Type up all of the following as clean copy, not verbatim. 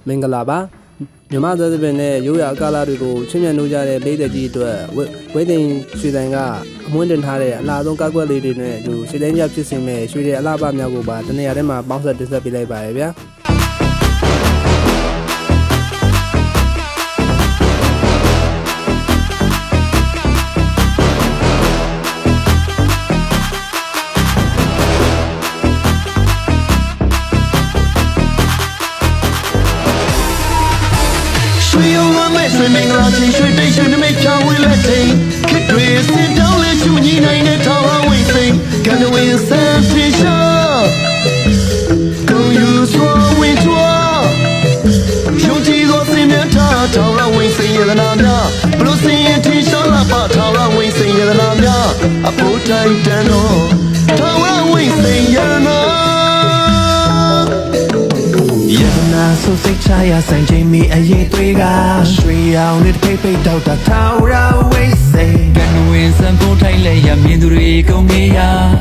မင်္ဂလာပါမြမသက်သပင်နဲ့ရိုးရာအကားလာတွေကိုချင်းမြန်လို့ကြတဲ့ပိတ်သက်ကြီးအတွက်ဝိသိမ်ရွှေတိုင်းကအမွှန်းတင်ထားတဲ့အလားဆုံးကားကွက်လေးတွေနဲ့ဒီရွှေတိုင်းကြဖြစ်စင်မဲ့ရွှေတဲ့အလားပါမြောက်ကိုပါတနေရာထဲမှာပေါင်းဆက်တင်ဆက်ပေးလိုက်ပါရဗျာ水明拉起水对水的没飘回来听，看对是到了就你那的桃花微生，看着微生天下，更有所为着，有几个水面他桃花微生也在那边，不如水天下了把桃花微生也在那边，啊不太单咯，桃花微生也在那。ဆိုစိတ်ချရဆိုင်ချိန်မီအရေးသွေးကရွှေရောင်နဲ့ဖိတ်ဖိတ်တောက်တာထောင်ရဝိစိန်ကန်ဝင်စံပိုးထိုင်လဲရမြင်သူတွေကုန်နေရ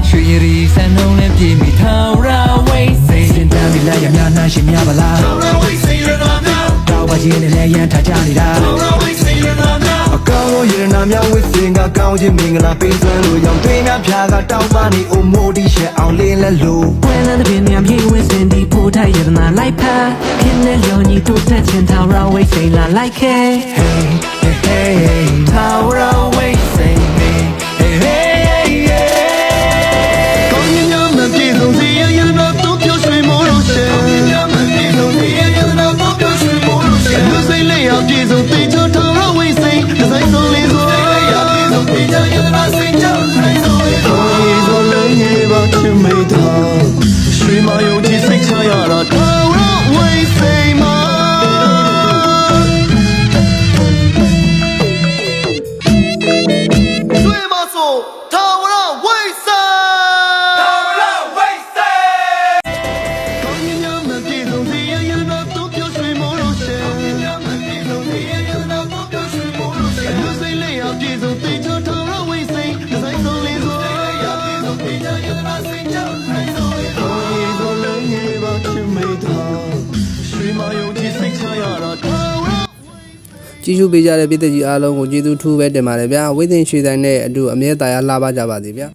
ရွှေရီစံနှုံးနဲ့ပြေးမိထောင်ရဝိစိန်စင်တန်းဒီလိုက်ရများနှာရှင်များပါလားထောင်ရဝိစိန်ရနာများတောက်ပါချင်းနဲ့လည်းရန်ထားကြနေတာထောင်ရဝိစိန်ရနာများအကောင်းရနာများဝိစိန်ကကောင်းခြင်းမင်္ဂလာပေးစွမ်းလို့ရောင်တွေးများဖြာကတောက်စားနေအိုမိုဒီရှက်အောင်လေးလဲလို့ဝဲလန်းတဲ့ပြင်းများပြေးဝိစိန်ဒီပိုးထိုင်ရနာလိုက်ဖာခင်းနဲ့ရောညီတို့တက်ချင်ထောင်ရဝိစိန်လာလိုက်ခဲ Hey hey hey ထောင်ရဝိစိန် Hey hey hey ကောင်းညမပြေဆုံးစီရရတော့သူပြောရွှေမိုးလို့ရှယ်ကောင်းညမပြေဆုံးစီရရတော့သူပြောရွှေမိုးလို့ရှယ်လူစိတ်လေးရပြေဆုံးတေချောထောင်ရဝိစိန်ဒီဆိုင်ဆုံးလေးဆိုလေးရပြေဆုံးတေချောရနာစိတ်ချောဆိုင်ဆုံးလေးဆိုလေးဆိုလေးရပါချင်မိတော့ရွှေမယုံကြည်စိတ်ချရတာထောင်ရဝိစိန်မှာကြည့်ရှုပေးကြတဲ့ပြည်သူကြီးအားလုံးကိုကျေးဇူးထူးပဲတင်ပါတယ်ဗျာဝိသိမ်ရွှေတိုင်းနဲ့အတူအမြဲတမ်းလှပကြပါစေဗျာ